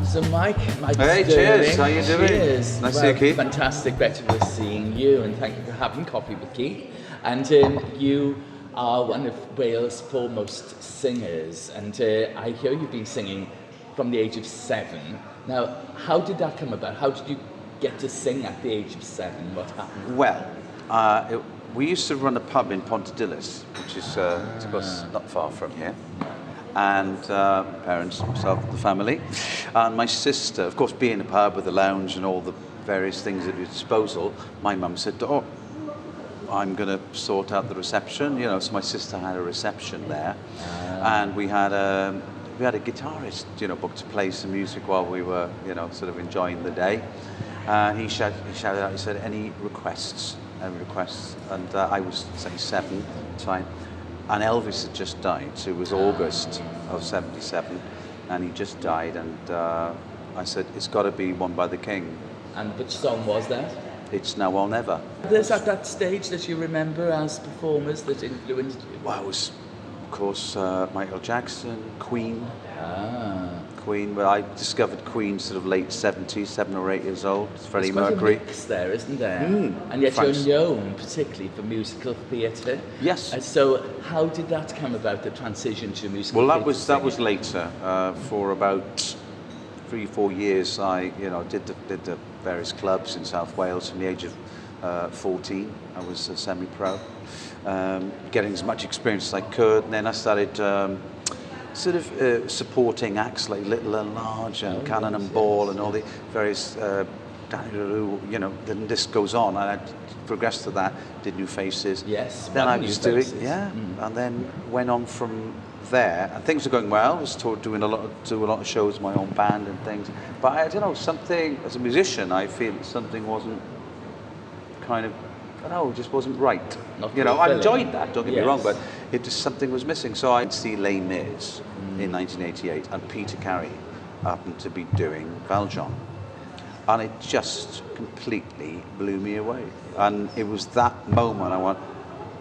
So Mike Hey, Sterling, cheers. How you doing? Cheers. Nice to see you, Keith. Fantastic, better for seeing you, and thank you for having coffee with Keith. And you are one of Wales' foremost singers, and I hear you've been singing from the age of 7. Now, how did that come about? How did you get to sing at the age of 7? What happened? Well, we used to run a pub in Pontedillis, which is, of course, not far from here. And parents, myself, the family, and my sister. Of course, being a pub with a lounge and all the various things at your disposal, my mum said, "Oh, I'm going to sort out the reception." You know, so my sister had a reception there, and we had a guitarist, you know, booked to play some music while we were, you know, sort of enjoying the day. And he shouted out. He said, "Any requests? Any requests?" And I was say 7 at the time. And Elvis had just died, so it was August of '77, and he just died, and I said, it's got to be One by the King. And which song was that? It's Now or Never. There's at that stage that you remember as performers that influenced you? Well, it was, of course, Michael Jackson, Queen. Queen, well, I discovered Queen sort of late 70s, 7 or 8 years old. It's Freddie Mercury. There's a mix there, isn't there? And yet you're known particularly for musical theatre. Yes. So how did that come about, the transition to musical theatre? Well, that was later. For about 3-4 years, I did the various clubs in South Wales from the age of 14. I was a semi-pro, getting as much experience as I could, and then I started sort of supporting acts like Little and Large and Cannon and Ball and all the various Danny LaRue, you know, the list goes on. And I progressed to that, did New Faces. Yes, then I was doing, and then went on from there, and things were going well. I was doing a lot of shows, my own band and things. But I don't know, something as a musician, I feel something wasn't kind of, I don't know, just wasn't right. You know, I enjoyed that, don't get me wrong, but it just something was missing. So I'd see Les Mis in 1988, and Peter Carey happened to be doing Valjean. And it just completely blew me away. And it was that moment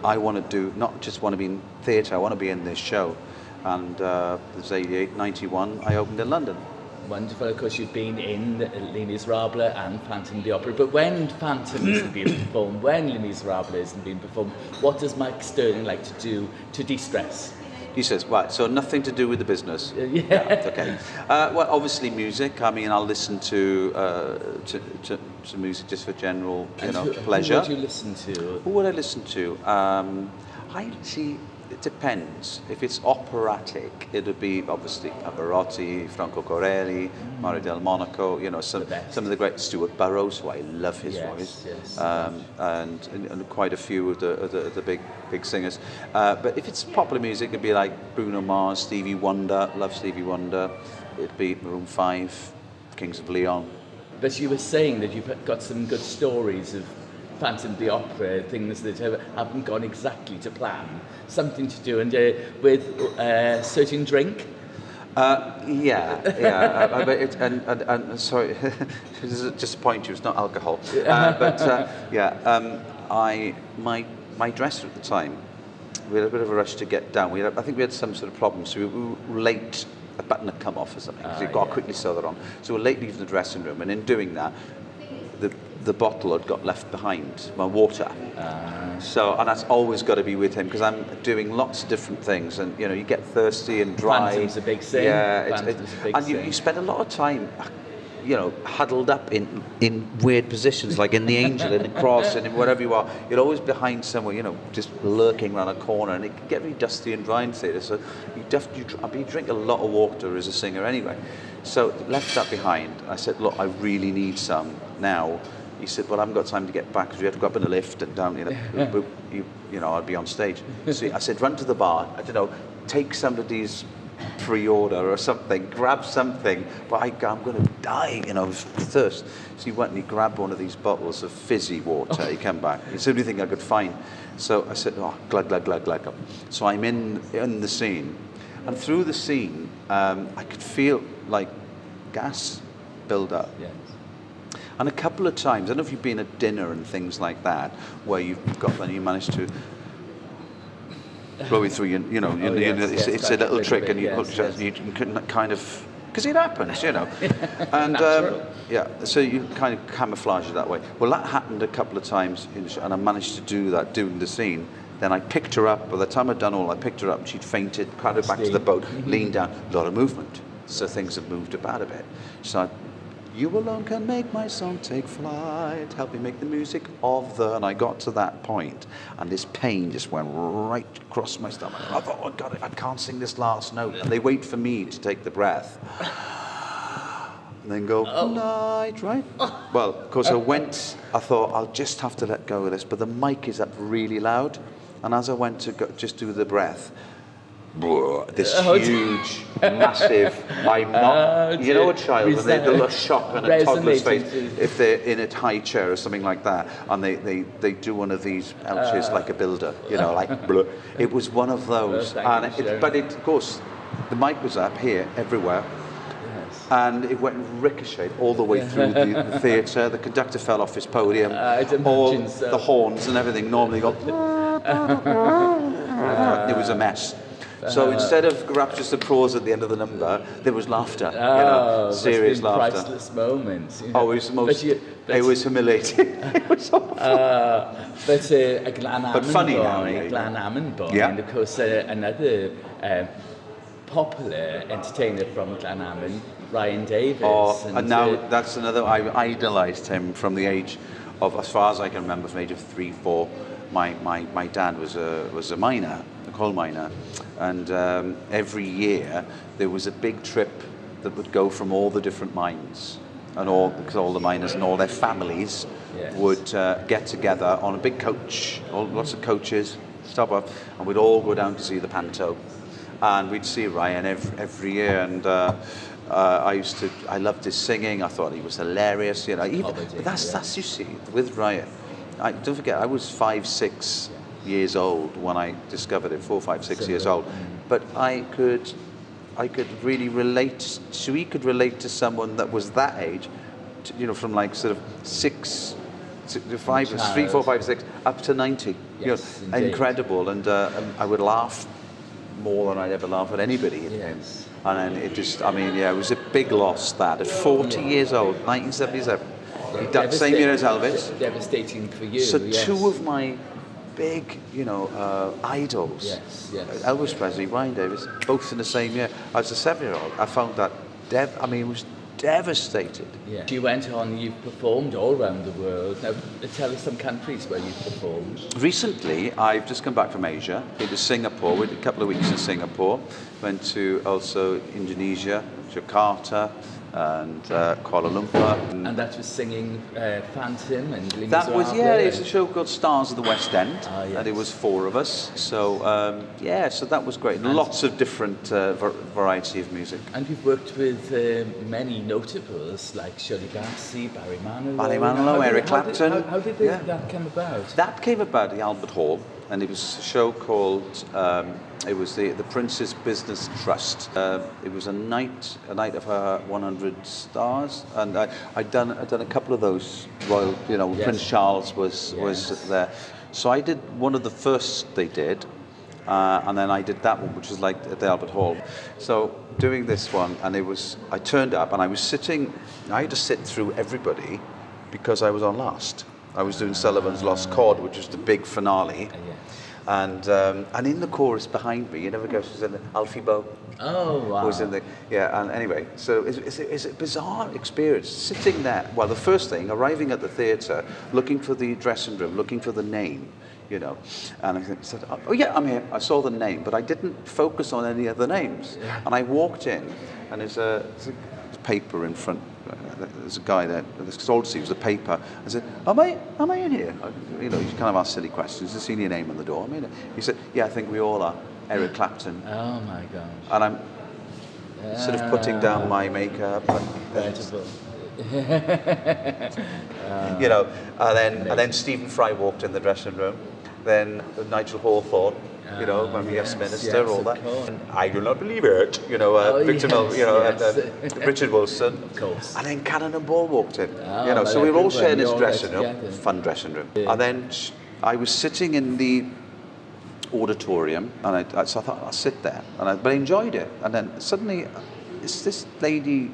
I want to do, not just want to be in theatre, I want to be in this show. And it was 88, 91, I opened in London. Wonderful. Of course, you've been in Les Miserables and Phantom of the Opera, but when Phantom isn't being performed, when Les Miserables isn't being performed, what does Mike Sterling like to do to de-stress? He says, right, so nothing to do with the business. Yeah, okay. Well, obviously music. I mean, I'll listen to music just for general, pleasure. Who would you listen to? Who would I listen to? It depends. If it's operatic, it would be obviously Pavarotti, Franco Corelli, Mario del Monaco, you know, some of the great Stuart Burrows, who I love his voice, and quite a few of the big singers. But if it's popular music, it'd be like Bruno Mars, Stevie Wonder, love Stevie Wonder. It'd be Maroon 5, Kings of Leon. But you were saying that you've got some good stories of Phantom of the Opera, things that haven't gone exactly to plan, something to do with certain drink. And sorry, this is just a point. It's not alcohol, my dresser at the time, we had a bit of a rush to get down. I think we had some sort of problem, so we were late. A button had come off or something, so you've got to quickly sew that on. So we're late leaving the dressing room, and in doing that, the bottle had got left behind, my water. And that's always got to be with him, because I'm doing lots of different things, and you know, you get thirsty and dry. Phantom's a big thing. You spend a lot of time, you know, huddled up in weird positions, like in the angel, in the cross, and in wherever you are. You're always behind somewhere, you know, just lurking around a corner, and it can get very dusty and dry in theatre. So you drink a lot of water as a singer anyway. So left that behind. I said, look, I really need some now. He said, well, I haven't got time to get back because we had to go up in the lift and down, I'd be on stage. So I said, run to the bar, I don't know, take somebody's pre-order or something, grab something, but I'm going to die, you know, of thirst. So he went and he grabbed one of these bottles of fizzy water. He came back. It's the only thing I could find. So I said, glug, glug, glug, glug. So I'm in the scene, and through the scene, I could feel like gas build up. Yes. And a couple of times, I don't know if you've been at dinner and things like that, where you've got then you manage to blow it through your, you know, it's a little trick, and you can kind of, because it happens, you know. And yeah, so you kind of camouflage it that way. Well, that happened a couple of times, and I managed to do that doing the scene. Then I picked her up. By the time I'd done all, I picked her up, and she'd fainted, carried her back to the boat, leaned down, a lot of movement. So things had moved about a bit. So you alone can make my song take flight, help me make the music of the, and I got to that point, and this pain just went right across my stomach. I thought, oh God, I can't sing this last note. And they wait for me to take the breath. And then go, night, right? Well, of course, I thought, I'll just have to let go of this, but the mic is up really loud, and as I went to go, just do the breath, this huge, massive, I'm not, you know, a child, and they look shock on a toddler's face if they're in a high chair or something like that, and they do one of these ouches like a builder, you know, like, blah. It was one of those, but of course, the mic was up here, everywhere, and it went ricocheted all the way through the theatre. The conductor fell off his podium, all the horns and everything normally got, it was a mess. So instead of rapturous applause at the end of the number, there was laughter, you know, serious laughter. Priceless moments. You know. Oh, it was the most. It was humiliating. It was awful. But a funny now, yeah. And of course another popular entertainer from Glenhammon, Ryan Davis. Oh, and now that's another. I idolised him from the age of, as far as I can remember, from the age of 3, 4. My dad was a miner, a coal miner, and every year there was a big trip that would go from all the different mines, and because all the miners and all their families would get together on a big coach, lots of coaches, stop up, and we'd all go down to see the panto, and we'd see Ryan every year, and I loved his singing. I thought he was hilarious, you know. But that's you see with Ryan. Don't forget, I was 5, 6 years old when I discovered it. 4, 5, 6 years old. But I could really relate. He could relate to someone that was that age, you know, from like sort of 3, 4, 5, 6 up to 90. Yes, you know, incredible. And I would laugh more than I'd ever laugh at anybody. Yes. And then it just, I mean, yeah, it was a big loss that at 40 years old, 1977. He died the same year as Elvis. Devastating for you. So two of my big, you know, idols, Elvis Presley, Ryan Davis, both in the same year. As a 7-year-old, I found that, it was devastated. Yeah. You went on, you've performed all around the world. Now, tell us some countries where you've performed. Recently, I've just come back from Asia. Been to Singapore. We did a couple of weeks in Singapore. Went to also Indonesia, Jakarta, and Kuala Lumpur. And that was singing Phantom and Lima That was, it's a show called Stars of the West End, and it was 4 of us. So, so that was great. And lots of different variety of music. And you've worked with many notables like Shirley Bassey, Barry Manilow, Eric Clapton. How did that come about? That came about at the Albert Hall, and it was a show called, it was the Prince's Business Trust. It was a night of 100 stars, and I'd done a couple of those royal, you know, Prince Charles was there. So I did one of the first they did, and then I did that one, which was like at the Albert Hall. So doing this one, and I turned up, and I had to sit through everybody because I was on last. I was doing Sullivan's Lost Chord, which was the big finale. And in the chorus behind me, you never guess who's in the Alfie Boe. Oh, wow. Was in the, and anyway, so it's a bizarre experience, sitting there. Well, the first thing, arriving at the theatre, looking for the dressing room, looking for the name, you know, and I said, oh yeah, I'm here. I saw the name, but I didn't focus on any of the names. And I walked in, and there's a paper in front. There's a guy there, this old Steve was a paper. I said, am I in here? You know, you kind of ask silly questions. Just seen your name on the door. He said, yeah, I think we all are. Eric Clapton. Oh my gosh. And I'm sort of putting down my makeup. You know, and then Stephen Fry walked in the dressing room. Then Nigel Hawthorne. you know, when we yes, have Minister, yes, all of that. course. And I do not believe it, you know, Victor yes, Mill, you know, yes. and Richard Wilson. Of course. And then Cannonball walked in, Oh, you know, so we were all everyone, sharing you this all dressing got room, together. fun dressing room. Yeah. And then I was sitting in the auditorium, and so I thought I'll sit there, but I enjoyed it. And then suddenly, it's this lady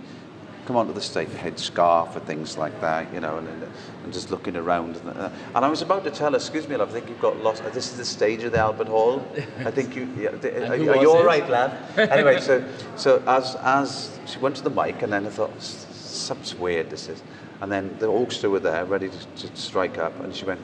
come onto the stage, head scarf and things like that, you know, and just looking around. And I was about to tell her, excuse me, love, I think you've got lost. This is the stage of the Albert Hall. I think you. Yeah, are you all right, lad? Anyway, so as she went to the mic, and then I thought, something's weird. This is. And then the orchestra were there, ready to strike up, and she went,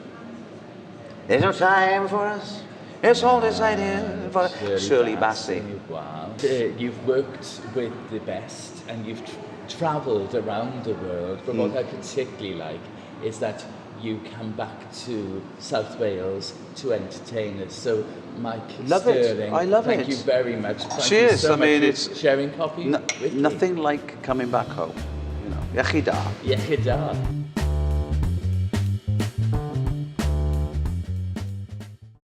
"There's no time for us. It's all decided for Shirley Bassey." Wow. You've worked with the best and you've travelled around the world, but what I particularly like is that you come back to South Wales to entertain us. So, Mike Sterling, I love it. Thank you very much. Thank Cheers. You so I mean, much it's for sharing coffee with me. nothing like coming back home. You know, Iechyd da. Iechyd da.